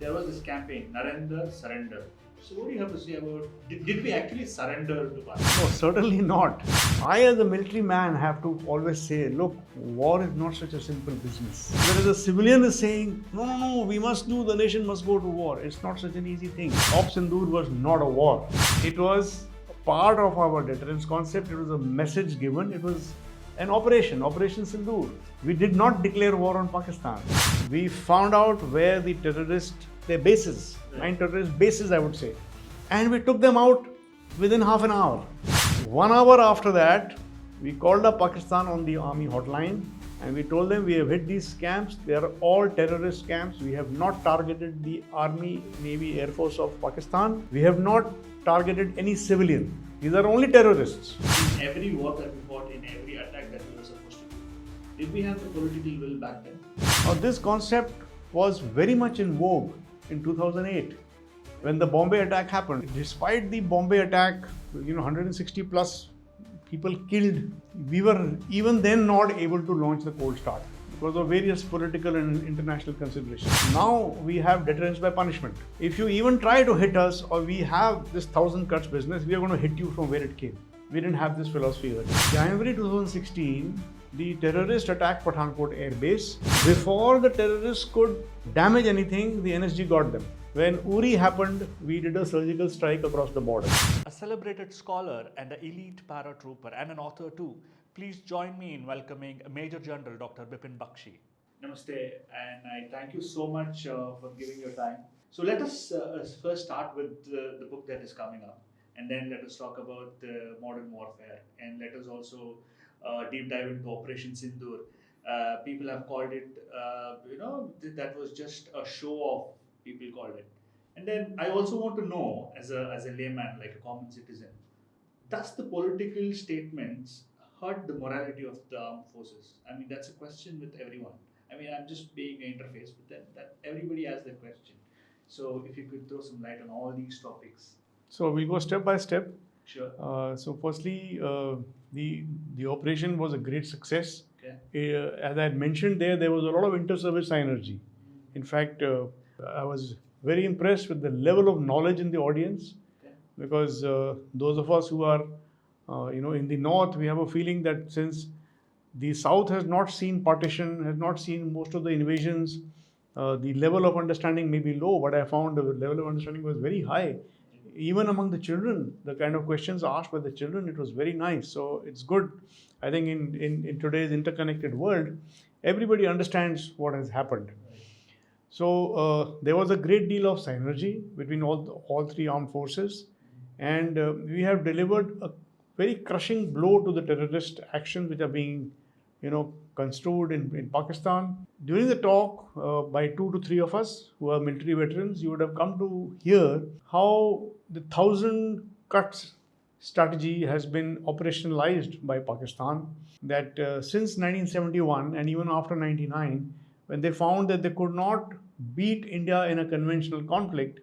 there was this campaign, Narendra surrender. So what do you have to say about, did we actually surrender to Pakistan? No, certainly not. I, as a military man, have to always say, look, war is not such a simple business. Whereas a civilian is saying, no, we must do, the nation must go to war. It's not such an easy thing. Operation Sindoor was not a war. It was part of our deterrence concept. It was a message given. It was an Operation Sindoor. We did not declare war on Pakistan. We found out where the their bases, 9 terrorist bases, I would say, and we took them out within half an hour. 1 hour after that, we called up Pakistan on the army hotline and we told them we have hit these camps. They are all terrorist camps. We have not targeted the army, navy, air force of Pakistan. We have not targeted any civilian. These are only terrorists. In every war that we fought, in every attack that we were supposed to do, did we have the political will back then? Now, this concept was very much in vogue in 2008 when the Bombay attack happened. Despite the Bombay attack, 160 plus people killed, we were even then not able to launch the cold start because of various political and international considerations. Now we have deterrence by punishment. If you even try to hit us or we have this 1,000 cuts business, we are going to hit you from where it came. We didn't have this philosophy earlier. January 2016, the terrorist attacked Pathankot Air Base. Before the terrorists could damage anything, the NSG got them. When Uri happened, we did a surgical strike across the border. A celebrated scholar and an elite paratrooper and an author too, please join me in welcoming Major General Dr. Bipin Bakshi. Namaste, and I thank you so much for giving your time. So let us first start with the book that is coming up, and then let us talk about modern warfare, and let us also deep dive into Operation Sindoor. People have called it, that was just a show off, people called it. And then I also want to know, as a layman, like a common citizen, does the political statements hurt the morality of the armed forces? I mean, that's a question with everyone. I mean, I'm just being an interface with them, that everybody has that question. So if you could throw some light on all these topics. So we'll go step by step. Sure. So firstly, the operation was a great success. Okay. As I had mentioned there was a lot of inter-service synergy. In fact, I was very impressed with the level of knowledge in the audience, because those of us who are, in the north, we have a feeling that since the south has not seen partition, has not seen most of the invasions, the level of understanding may be low, but I found the level of understanding was very high. Even among the children, the kind of questions asked by the children, it was very nice. So it's good. I think in today's interconnected world, everybody understands what has happened. So there was a great deal of synergy between all three armed forces, and we have delivered a very crushing blow to the terrorist actions which are being, construed in Pakistan. During the talk, by 2 to 3 of us who are military veterans, you would have come to hear how the 1,000 cuts strategy has been operationalized by Pakistan. That since 1971 and even after 99, when they found that they could not beat India in a conventional conflict,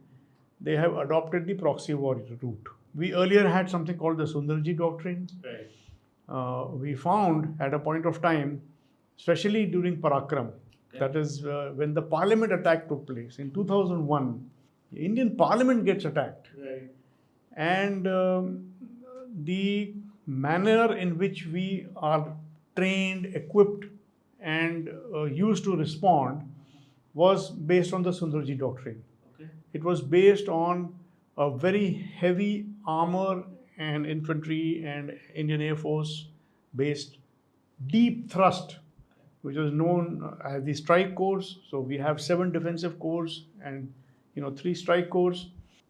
they have adopted the proxy war route. We earlier had something called the Sundarji Doctrine. Right. We found at a point of time, especially during Parakram, that is when the parliament attack took place in 2001, the Indian parliament gets attacked. Right. And the manner in which we are trained, equipped, and used to respond was based on the Sundarji Doctrine. Okay. It was based on a very heavy armor and infantry and Indian Air Force based deep thrust, which was known as the strike corps. So we have 7 defensive corps and 3 strike corps,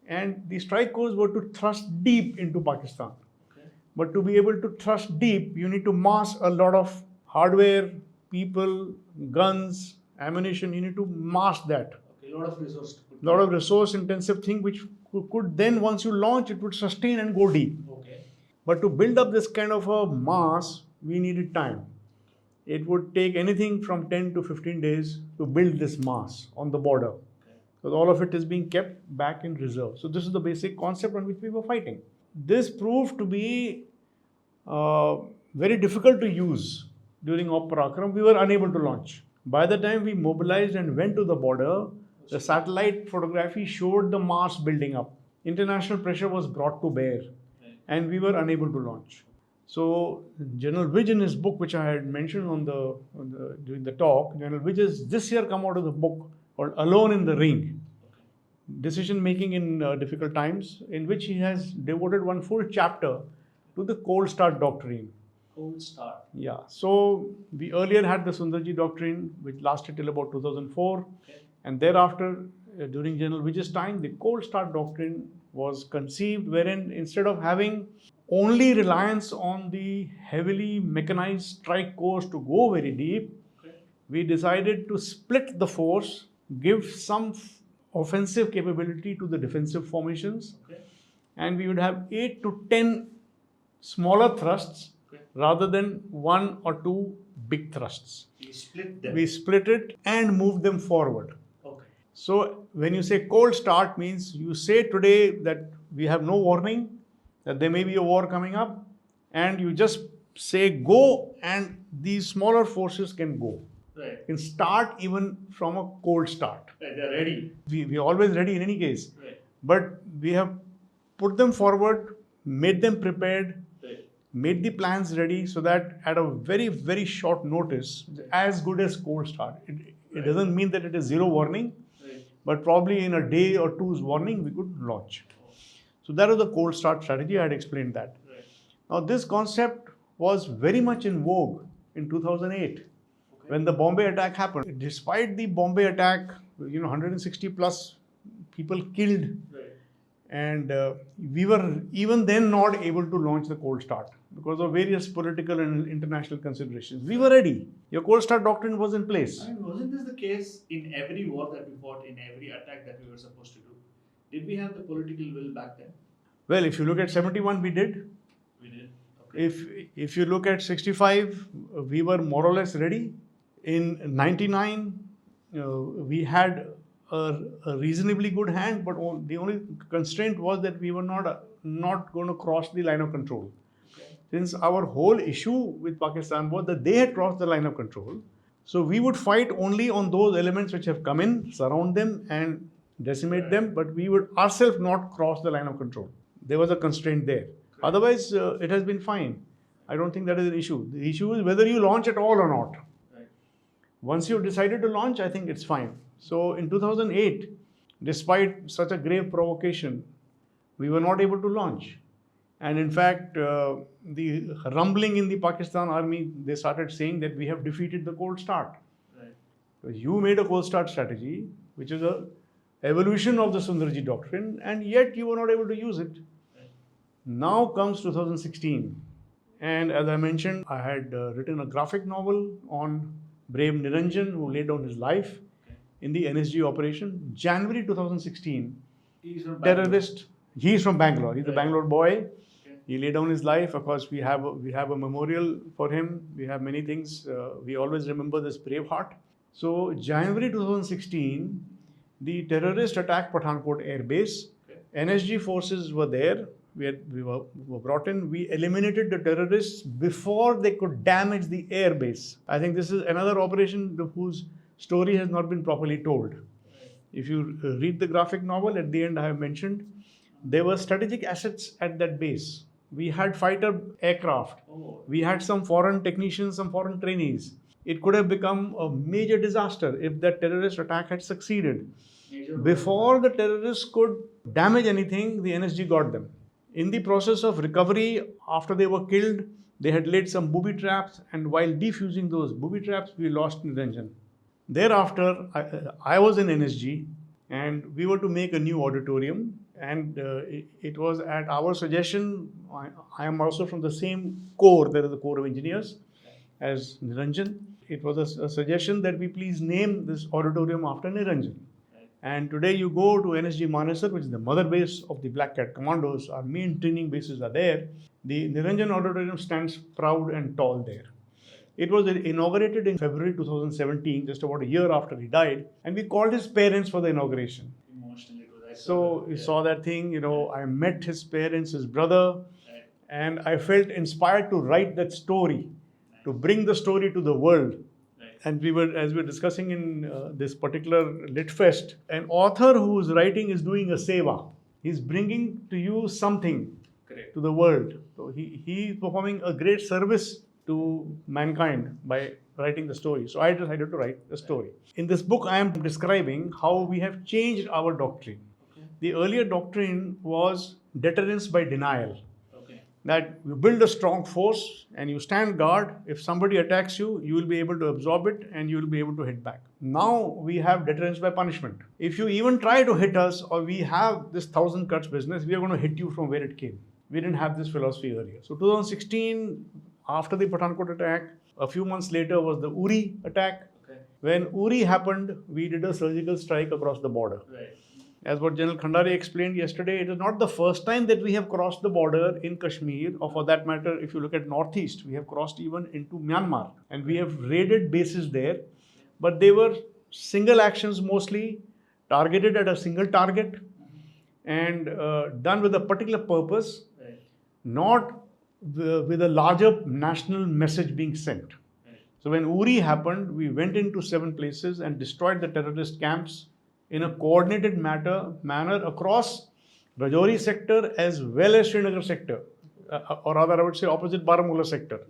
and the strike corps were to thrust deep into Pakistan. Okay. But to be able to thrust deep, you need to mass a lot of hardware, people, guns, ammunition. You need to mass that. Okay. A lot of resource. A lot of resource intensive thing which could then, once you launch, it would sustain and go deep. Okay. But to build up this kind of a mass, we needed time. It would take anything from 10 to 15 days to build this mass on the border. Okay. So all of it is being kept back in reserve. So this is the basic concept on which we were fighting. This proved to be very difficult to use during Op Parakram. We were unable to launch. By the time we mobilized and went to the border, The satellite photography showed the Mars building up. International pressure was brought to bear, and we were unable to launch. So General Vij, in his book, which I had mentioned during the talk, General Vij has this year come out with a book called Alone in the Ring, Decision Making in Difficult Times, in which he has devoted one full chapter to the cold start doctrine. Cold start. Yeah. So we earlier had the Sundarji doctrine, which lasted till about 2004, and thereafter, during General Vijay's time, the cold start doctrine was conceived, wherein instead of having only reliance on the heavily mechanized strike course to go very deep, we decided to split the force, give some offensive capability to the defensive formations, and we would have 8 to 10 smaller thrusts rather than 1 or 2 big thrusts. You split them. We split it and moved them forward. So when you say cold start, means you say today that we have no warning, that there may be a war coming up, and you just say go, and these smaller forces can go. Right. Can start even from a cold start. Right, they're ready. We are always ready in any case. Right. But we have put them forward, made them prepared, Right. made the plans ready, so that at a very, very short notice, as good as cold start. It doesn't mean that it is zero warning, but probably in a day or two's warning, we could launch. So that was the cold start strategy. I had explained that. Right. Now, this concept was very much in vogue in 2008 when the Bombay attack happened. Despite the Bombay attack, 160 plus people killed, and we were even then not able to launch the cold start because of various political and international considerations. We were ready. Your cold start doctrine was in place. I mean, wasn't this the case in every war that we fought, in every attack that we were supposed to do? Did we have the political will back then? Well, if you look at 71, we did. We did. Okay. If you look at 65, we were more or less ready. In 99, we had a reasonably good hand, but the only constraint was that we were not going to cross the line of control. Since our whole issue with Pakistan was that they had crossed the line of control, so we would fight only on those elements which have come in, surround them and decimate them, but we would ourselves not cross the line of control. There was a constraint there. Otherwise, it has been fine. I don't think that is an issue. The issue is whether you launch at all or not. Once you've decided to launch, I think it's fine. So in 2008, despite such a grave provocation, we were not able to launch. And in fact, the rumbling in the Pakistan army, they started saying that we have defeated the cold start. Because you made a cold start strategy, which is a evolution of the Sundarji doctrine, and yet you were not able to use it. Now comes 2016. And as I mentioned, I had written a graphic novel on brave Narendra, who laid down his life in the NSG operation. January 2016, He's from terrorist. He's from Bangalore. He's a Bangalore boy. He laid down his life. Of course, we have a memorial for him. We have many things. We always remember this brave heart. So January 2016, the terrorist attacked Pathankot Air Base. NSG forces were there. We were brought in. We eliminated the terrorists before they could damage the air base. I think this is another operation whose story has not been properly told. If you read the graphic novel, at the end I have mentioned, there were strategic assets at that base. We had fighter aircraft. We had some foreign technicians, some foreign trainees. It could have become a major disaster if that terrorist attack had succeeded. Before the terrorists could damage anything, the NSG got them. In the process of recovery, after they were killed, they had laid some booby traps, and while defusing those booby traps, we lost Niranjan. Thereafter, I was in NSG, and we were to make a new auditorium, and it was at our suggestion. I am also from the same corps, there is the Corps of Engineers, as Niranjan. It was a suggestion that we please name this auditorium after Niranjan. And today you go to NSG Manesar, which is the mother base of the Black Cat Commandos. Our main training bases are there. The Niranjan Auditorium stands proud and tall there. It was inaugurated in February 2017, just about a year after he died. And we called his parents for the inauguration. Emotionally good. So we saw that thing, I met his parents, his brother, and I felt inspired to write that story, to bring the story to the world. And as we were discussing in this particular Lit Fest, an author whose writing is doing a seva. He's bringing to you something Correct. to the world. So he is performing a great service to mankind by writing the story. So I decided to write the story. In this book, I am describing how we have changed our doctrine. Okay. The earlier doctrine was deterrence by denial. Okay. That you build a strong force and you stand guard. If somebody attacks you, you will be able to absorb it and you will be able to hit back. Now we have deterrence by punishment. If you even try to hit us, or we have this 1,000 cuts business, we are going to hit you from where it came. We didn't have this philosophy earlier. So 2016, after the Pathankot attack, a few months later was the Uri attack. Okay. When Uri happened, we did a surgical strike across the border. Right. As what General Khandari explained yesterday, it is not the first time that we have crossed the border in Kashmir, or for that matter, if you look at Northeast, we have crossed even into Myanmar, and we have raided bases there, but they were single actions mostly, targeted at a single target, and done with a particular purpose, Right. not with a larger national message being sent. Right. So when Uri happened, we went into 7 places and destroyed the terrorist camps in a coordinated manner across Rajouri sector as well as Srinagar sector, or rather I would say opposite Baramulla sector.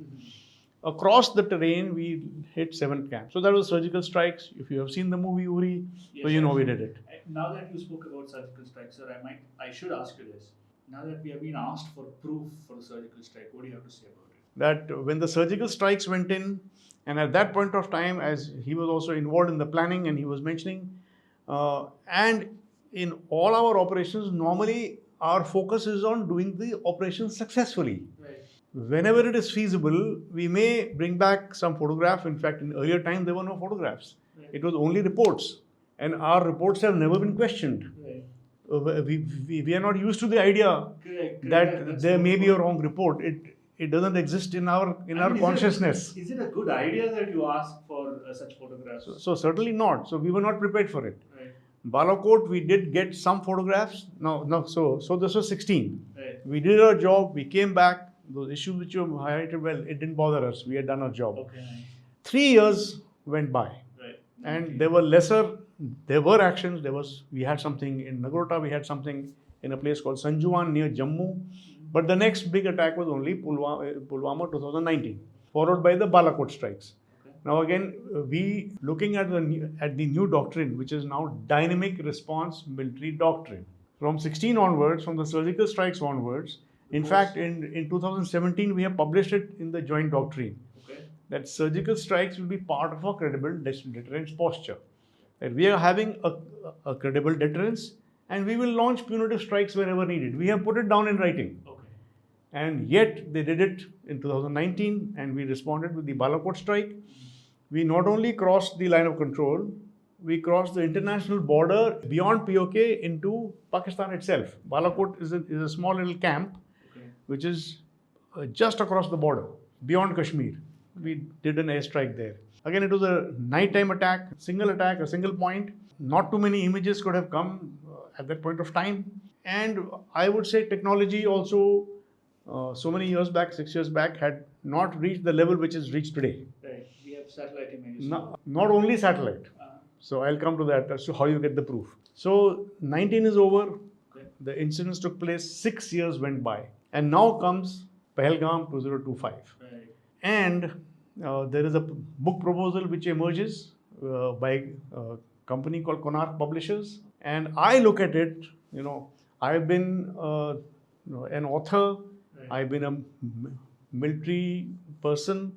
Across the terrain, we hit 7 camps. So that was surgical strikes. If you have seen the movie Uri, Yes, so you know sir. we did it. Now that you spoke about surgical strikes, sir, I should ask you this. Now that we have been asked for proof for the surgical strike, what do you have to say about it? That when the surgical strikes went in, and at that point of time, as he was also involved in the planning and he was mentioning, and in all our operations, normally our focus is on doing the operations successfully. Right. Whenever it is feasible, we may bring back some photograph. In fact, in earlier time, there were no photographs. Right. It was only reports. And our reports have never been questioned. Right. We are not used to the idea Correct. that That's there so may be good. a wrong report. It doesn't exist in our I mean, consciousness. Is it a good idea that you ask for such photographs? So certainly not. So we were not prepared for it. Right. Balakot, we did get some photographs. No. So this was 16. Right. We did our job. We came back. Those issues which you highlighted, well, it didn't bother us. We had done our job. Okay. Nice. 3 years went by, Right. and there were actions. We had something in Nagrota. We had something in a place called Sanjuan near Jammu. But the next big attack was only Pulwama 2019, followed by the Balakot strikes. Okay. Now again, we looking at the new doctrine, which is now dynamic response military doctrine. From 16 onwards, from the surgical strikes onwards, in fact, in 2017, we have published it in the joint doctrine. Okay. That surgical strikes will be part of a credible deterrence posture. That we are having a credible deterrence, and we will launch punitive strikes wherever needed. We have put it down in writing. Okay. And yet they did it in 2019, and we responded with the Balakot strike. We not only crossed the line of control, we crossed the international border beyond POK into Pakistan itself. Balakot is a small little camp, Okay. which is just across the border, beyond Kashmir. We did an airstrike there. Again, it was a nighttime attack, a single point. Not too many images could have come at that point of time. And I would say technology also, so many years back, 6 years back, had not reached the level which is reached today. Right. We have satellite images. Not only satellite. So I'll come to that as to how you get the proof. So 19 is over. Okay. The incidents took place, 6 years went by. And now comes Pahalgam 2025. Right. And there is a book proposal which emerges by a company called Konark Publishers. And I look at it, I've been an author, Right. I've been a military person,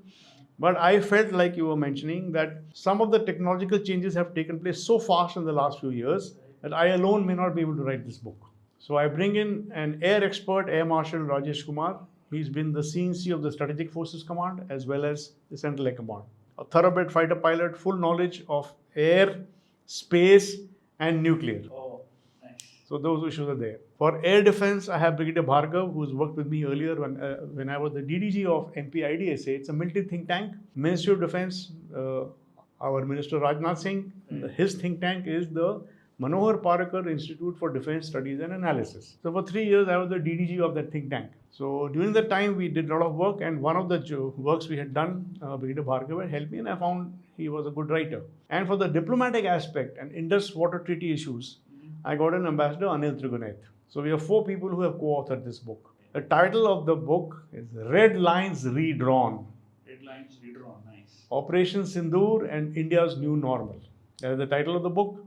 but I felt like you were mentioning that some of the technological changes have taken place so fast in the last few years that I alone may not be able to write this book. So I bring in an air expert, Air Marshal Rajesh Kumar. He's been the CNC of the Strategic Forces Command as well as the Central Air Command. A thoroughbred fighter pilot, full knowledge of air, space, and nuclear. Oh, nice. So those issues are there. For air defense, I have Brigadier Bhargav, who's worked with me earlier when I was the DDG of MPIDSA. It's a military think tank. Ministry of Defense, our Minister Rajnath Singh, his think tank is the Manohar Parikar Institute for Defense Studies and Analysis. So for 3 years, I was the DDG of that think tank. So during that time, we did a lot of work, and one of the works we had done, Brigadier Bhargava helped me, and I found he was a good writer. And for the diplomatic aspect and Indus Water Treaty issues, I got an ambassador, Anil Trigunath. So we have 4 people who have co-authored this book. The title of the book is Red Lines Redrawn. Red Lines Redrawn, nice. Operation Sindoor and India's New Normal. That is the title of the book,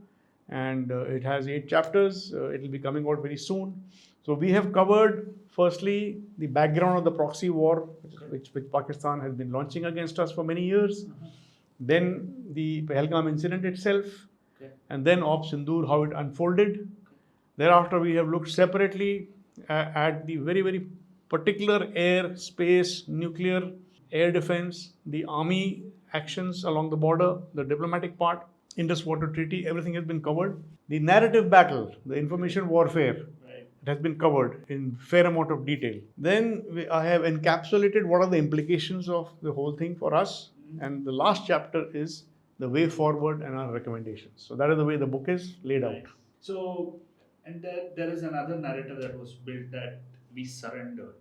and it has 8 chapters. It will be coming out very soon. So we have covered, firstly, the background of the proxy war, which Pakistan has been launching against us for many years. Then the Pahalgam incident itself, and then Op Sindoor, how it unfolded. Thereafter, we have looked separately at the very, very particular air, space, nuclear, air defense, the army actions along the border, the diplomatic part, Indus Water Treaty, everything has been covered. The narrative battle, the information warfare, it has been covered in fair amount of detail. Then I have encapsulated what are the implications of the whole thing for us. And the last chapter is the way forward and our recommendations. So that is the way the book is laid out. So, and there is another narrative that was built that we surrendered.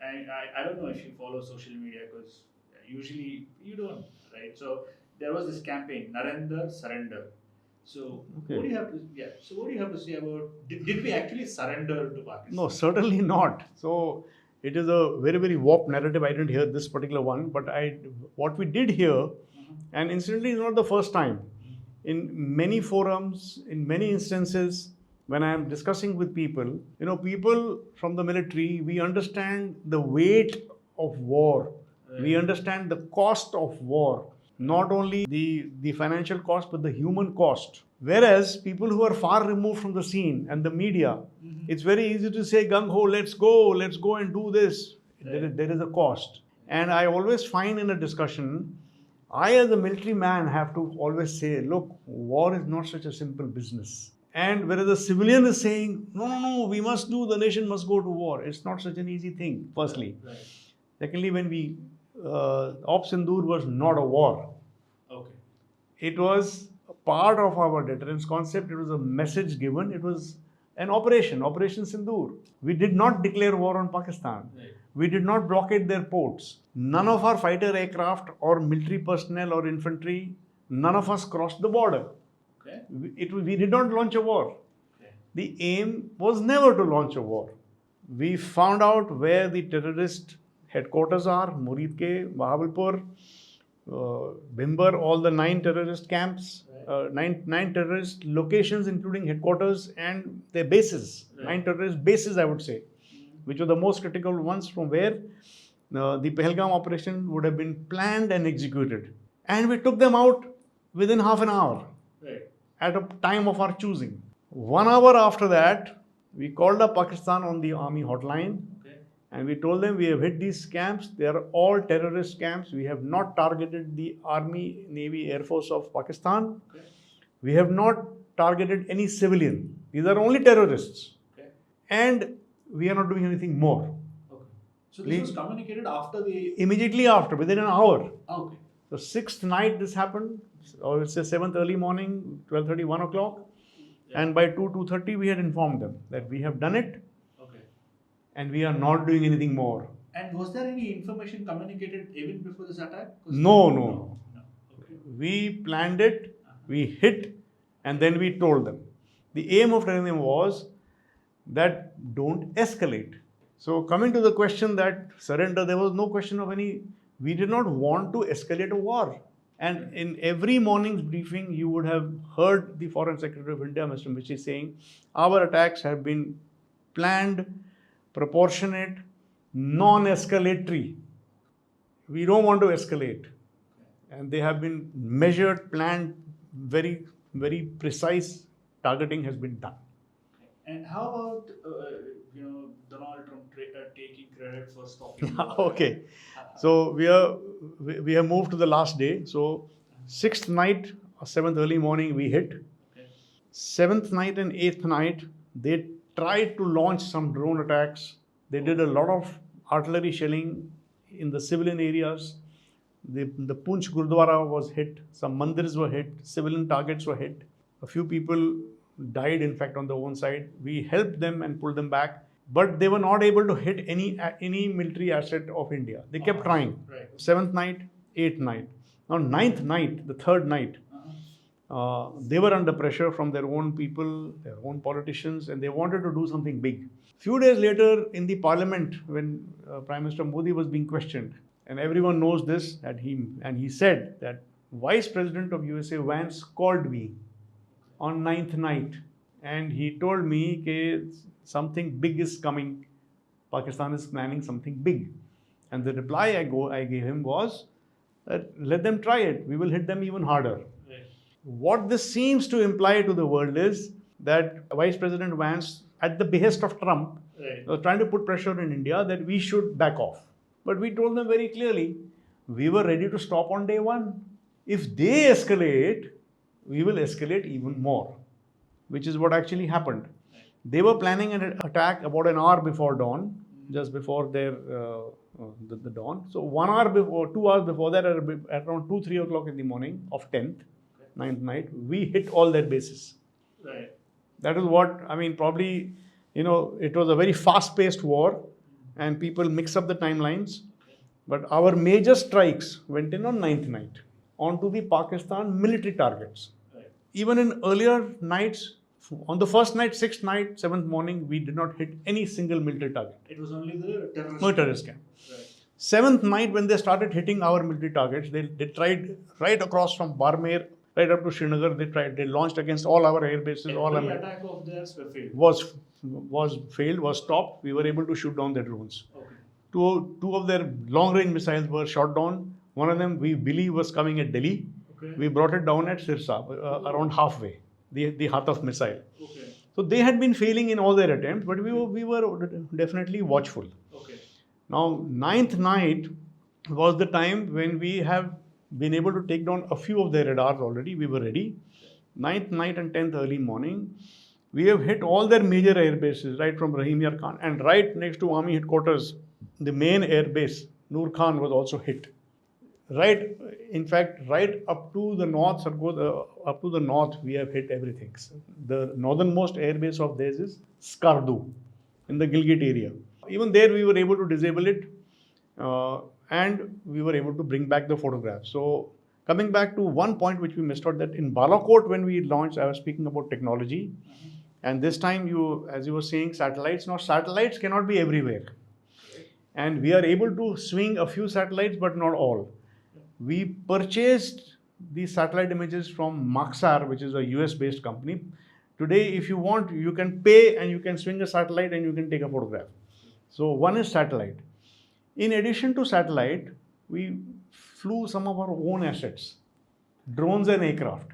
I don't know if you follow social media, because usually you don't, right? So there was this campaign, Narendra surrender. So what do you have to say about, did we actually surrender to Pakistan? No, certainly not. So it is a very, very warped narrative. I didn't hear this particular one, but what we did hear, and incidentally, it's not the first time. In many forums, in many instances, when I am discussing with people, people from the military, we understand the weight of war. We understand the cost of war. Not only the financial cost, but the human cost. Whereas people who are far removed from the scene and the media, it's very easy to say, gung ho, let's go and do this. There is a cost. And I always find in a discussion, I as a military man have to always say, look, war is not such a simple business. And whereas the civilian is saying, no, we must do, the nation must go to war. It's not such an easy thing, firstly. Right. Secondly, when Op Sindoor was not a war. Okay. It was a part of our deterrence concept. It was a message given. It was an Operation Sindoor. We did not declare war on Pakistan. Right. We did not blockade their ports. None of our fighter aircraft or military personnel or infantry, none of us crossed the border. Okay. We did not launch a war. Okay. The aim was never to launch a war. We found out where the terrorist headquarters are, Muridke, Bahawalpur, Bhimber, all the 9 terrorist camps, nine terrorist locations, including headquarters and their bases. 9 terrorist bases, I would say, which were the most critical ones from where the Pahalgam operation would have been planned and executed. And we took them out within half an hour at a time of our choosing. 1 hour after that, we called up Pakistan on the army hotline. And we told them we have hit these camps. They are all terrorist camps. We have not targeted the Army, Navy, Air Force of Pakistan. Okay. We have not targeted any civilian. These are only terrorists. Okay. And we are not doing anything more. Okay. So this was communicated after the... Immediately after, within an hour. Okay. So 6th night this happened, or it's say 7th early morning, 12:30, 1 o'clock. Yeah. And by 2:30 we had informed them that we have done it. And we are not doing anything more. And was there any information communicated even before this attack? No. Okay. We planned it, we hit, and then we told them. The aim of telling them was that don't escalate. So coming to the question that surrender, there was no question of any, we did not want to escalate a war. And in every morning's briefing, you would have heard the Foreign Secretary of India, Mr. Michi, saying, our attacks have been planned, proportionate, non-escalatory. We don't want to escalate. And they have been measured, planned, very, very precise targeting has been done. And how about, Donald Trump taking credit for stopping? Okay. So we have moved to the last day. So 6th night or 7th early morning we hit. Okay. 7th night and 8th night, they tried to launch some drone attacks. They did a lot of artillery shelling in the civilian areas. The Poonch Gurdwara was hit. Some mandirs were hit. Civilian targets were hit. A few people died, in fact, on their own side. We helped them and pulled them back, but they were not able to hit any military asset of India. They kept trying. Right. Seventh night, eighth night. Now, ninth night, the third night, they were under pressure from their own people, their own politicians, and they wanted to do something big. Few days later, in the parliament, when Prime Minister Modi was being questioned, and everyone knows this, that he said that Vice President of USA Vance called me on ninth night, and he told me that something big is coming. Pakistan is planning something big, and the reply I gave him was that let them try it. We will hit them even harder. Right. What this seems to imply to the world is that Vice President Vance, at the behest of Trump, right, was trying to put pressure in India that we should back off. But we told them very clearly, we were ready to stop on day one. If they escalate, we will escalate even more, which is what actually happened. They were planning an attack about an hour before dawn, just before their the dawn. So 1 hour before, 2 hours before that, at around 2, 3 o'clock in the morning of 10th, 9th night, we hit all their bases. Right. That is what, I mean, probably, it was a very fast-paced war, and people mix up the timelines. But our major strikes went in on 9th night onto the Pakistan military targets. Right. Even in earlier nights, on the first night, 6th night, 7th morning, we did not hit any single military target. It was only the terrorist camp. Right. 7th night, when they started hitting our military targets, they tried right across from Barmer right up to Srinagar. They launched against all our air bases. Every attack of theirs failed. Was stopped. We were able to shoot down their drones. Okay. Two of their long-range missiles were shot down. One of them, we believe, was coming at Delhi. Okay. We brought it down at Sirsa, around halfway, the Hataf missile. Okay. So they had been failing in all their attempts, but we were definitely watchful. Okay. Now, 9th night was the time when we have been able to take down a few of their radars already. We were ready. 9th night and 10th early morning, we have hit all their major air bases, right from Rahim Yar Khan, and right next to Army headquarters, the main air base, Noor Khan, was also hit. Right, in fact, right up to the north, we have hit everything. The northernmost air base of theirs is Skardu, in the Gilgit area. Even there, we were able to disable it, and we were able to bring back the photographs. So, coming back to one point which we missed out, that in Balakot, when we launched, I was speaking about technology, and this time, as you were saying, satellites. Now, satellites cannot be everywhere, and we are able to swing a few satellites, but not all. We purchased these satellite images from Maxar, which is a US-based company. Today, if you want, you can pay and you can swing a satellite and you can take a photograph. So one is satellite. In addition to satellite, we flew some of our own assets, drones and aircraft,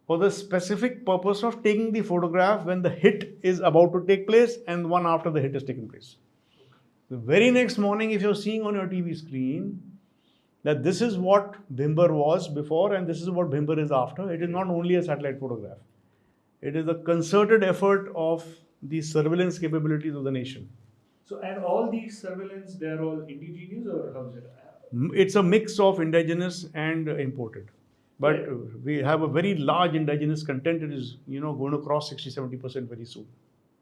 for the specific purpose of taking the photograph when the hit is about to take place and one after the hit is taken place. The very next morning, if you're seeing on your TV screen that this is what Bhimber was before and this is what Bhimber is after, it is not only a satellite photograph. It is a concerted effort of the surveillance capabilities of the nation. So, and all these surveillance, they're all indigenous, or how is it? It's a mix of indigenous and imported. But we have a very large indigenous content. It is, going to cross 60-70% very soon.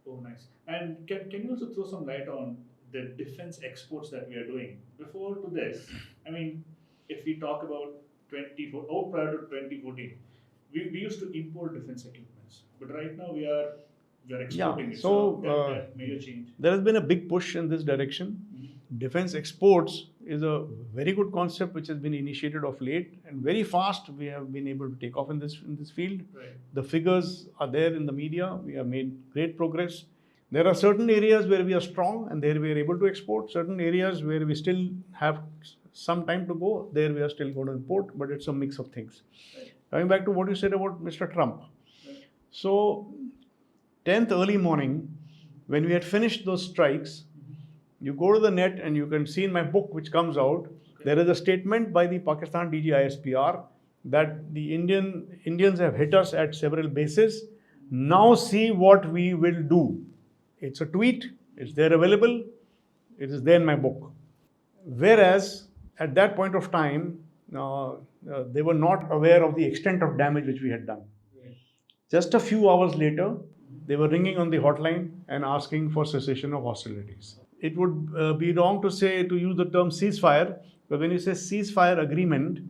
Oh, nice. And can you also throw some light on the defense exports that we are doing? Before to this, I mean, if we talk about prior to 2014, we used to import defense equipments, but right now we are exporting it. So that major change. There has been a big push in this direction. Mm-hmm. Defense exports is a very good concept which has been initiated of late, and very fast we have been able to take off in this field. Right. The figures are there in the media. We have made great progress. There are certain areas where we are strong and there we are able to export. Certain areas where we still have some time to go, there we are still going to import, but it's a mix of things. Right. Coming back to what you said about Mr. Trump. Right. So, 10th early morning, when we had finished those strikes, you go to the net and you can see in my book which comes out, there is a statement by the Pakistan DGISPR that the Indians have hit us at several bases. Now see what we will do. It's a tweet, it's there available, it is there in my book. Whereas, at that point of time, they were not aware of the extent of damage which we had done. Yes. Just a few hours later, they were ringing on the hotline and asking for cessation of hostilities. It would be wrong to say to use the term ceasefire, but when you say ceasefire agreement,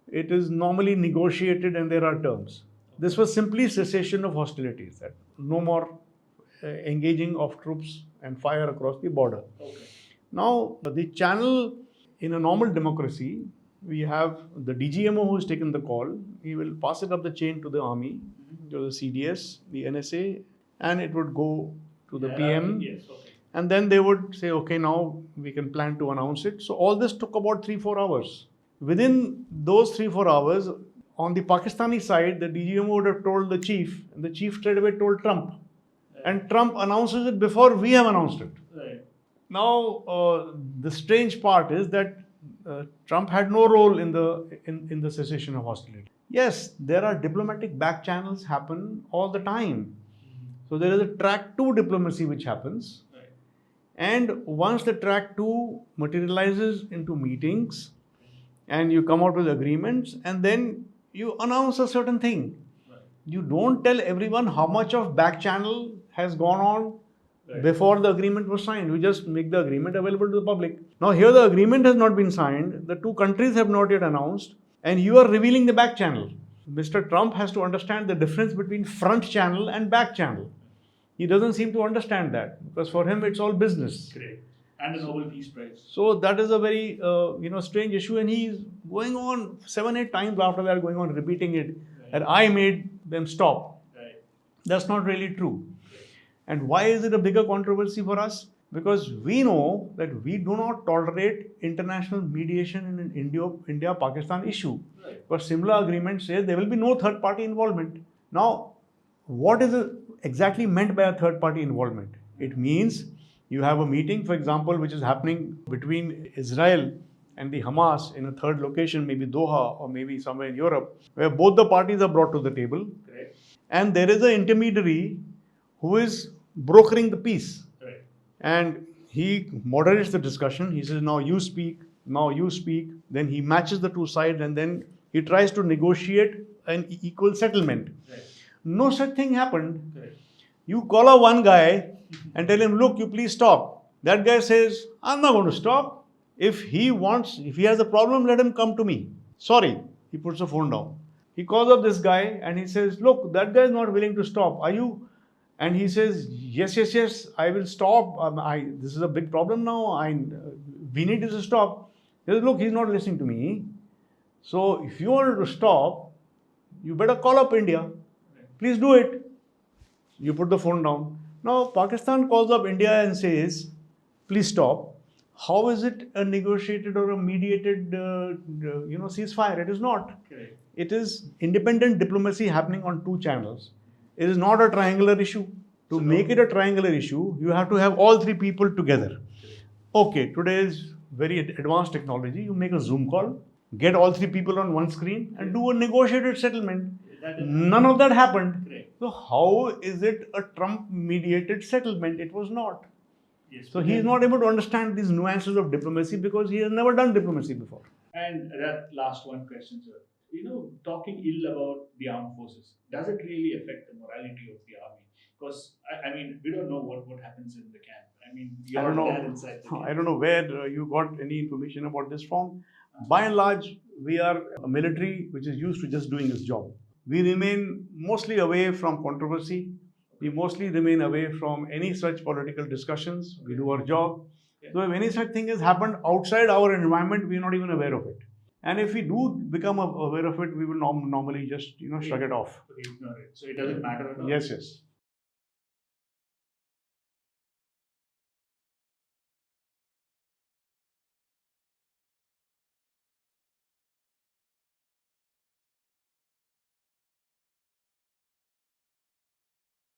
it is normally negotiated and there are terms. This was simply cessation of hostilities, that no more engaging of troops and fire across the border. Okay. Now, the channel in a normal democracy, we have the DGMO who has taken the call. He will pass it up the chain to the army, to the CDS, the NSA, and it would go to the PM. Yes, okay. And then they would say, okay, now we can plan to announce it. So all this took about 3-4 hours. Within those 3-4 hours, on the Pakistani side, the DGMO would have told the chief, and the chief straight away told Trump. And Trump announces it before we have announced it. Right. Now, the strange part is that Trump had no role in the cessation of hostility. Yes, there are diplomatic back channels happen all the time. So there is a track 2 diplomacy which happens. Right. And once the track 2 materializes into meetings and you come out with agreements and then you announce a certain thing. Right. You don't tell everyone how much of back channel has gone on Right. before the agreement was signed. You just make the agreement available to the public. Now here the agreement has not been signed, the two countries have not yet announced, and you are revealing the back channel. Mr. Trump has to understand the difference between front channel and back channel. He doesn't seem to understand that because for him it's all business. Great. And a Nobel Peace Prize. So that is a very strange issue, and he's going on 7-8 times after that, going on repeating it. Right. And I made them stop. Right. That's not really true. And why is it a bigger controversy for us? Because we know that we do not tolerate international mediation in an India-Pakistan issue. Right. But similar agreement says there will be no third-party involvement. Now, what is exactly meant by a third-party involvement? It means you have a meeting, for example, which is happening between Israel and the Hamas in a third location, maybe Doha or maybe somewhere in Europe, where both the parties are brought to the table. Great. And there is an intermediary who is brokering the peace. Right. And he moderates the discussion. He says, now you speak, now you speak. Then he matches the two sides and then he tries to negotiate an equal settlement. Right. No such thing happened. Right. You call up one guy and tell him, look, you please stop. That guy says, I'm not going to stop. If he has a problem, let him come to me. Sorry. He puts the phone down. He calls up this guy and he says, look, that guy is not willing to stop. Are you? And he says, yes, I will stop. This is a big problem now. We need to stop. He says, look, he's not listening to me. So if you want to stop, you better call up India. Please do it. You put the phone down. Now, Pakistan calls up India and says, please stop. How is it a negotiated or a mediated ceasefire? It is not. Correct. It is independent diplomacy happening on two channels. It is not a triangular issue. To make it a triangular issue, you have to have all three people together. Okay, today is very advanced technology. You make a Zoom call, get all three people on one screen and do a negotiated settlement. None of that happened. Correct. So how is it a Trump-mediated settlement? It was not. Yes. So he is not able to understand these nuances of diplomacy because he has never done diplomacy before. And that last one question, sir. Talking ill about the armed forces, does it really affect the morality of the army? Because, we don't know what happens in the camp. I don't know. There inside the camp. I don't know where you got any information about this from. By and large, we are a military which is used to just doing its job. We remain mostly away from controversy. We mostly remain away from any such political discussions. We do our job. Okay. So if any such thing has happened outside our environment, we are not even aware of it. And if we do become aware of it, we will normally just shrug it off. Ignore it. So it doesn't matter at all. Yes.